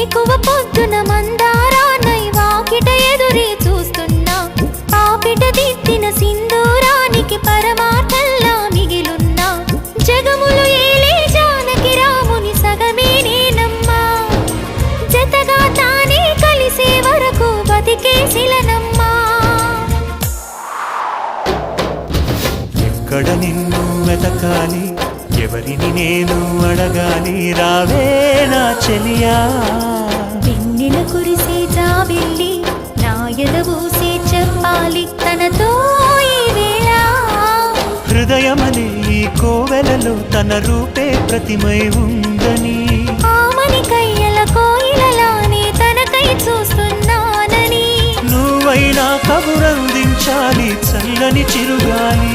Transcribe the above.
వేకువ పొద్దున మందారానై వాకిట ఎదురే చూస్తున్నా పాపిట దిద్దిన సింధూరానికి పరమార్థంలా మిగిలున్నా జగములు ఏలే జానకి రాముని సగమే నేనమ్మా జతగా తానే కలిసే వరకు బతికే శిలనమ్మా ఎక్కడ నిన్ను వెతకాలి ఎవరిని నేను అడగాలి రావే నా చెలియా వెన్నెల కురిసే జాబిల్లి నా ఎదబూసే చెప్పాలి తనతో ఈ వేళ హృదయమనే ఈ కోవెలలో తన రూపే ప్రతిమై ఉందని ఆమని కయ్యల కోయిలలానే తనకై చూస్తున్నానని నువ్వైనా కబురందించాలి చల్లని చిరుగాలి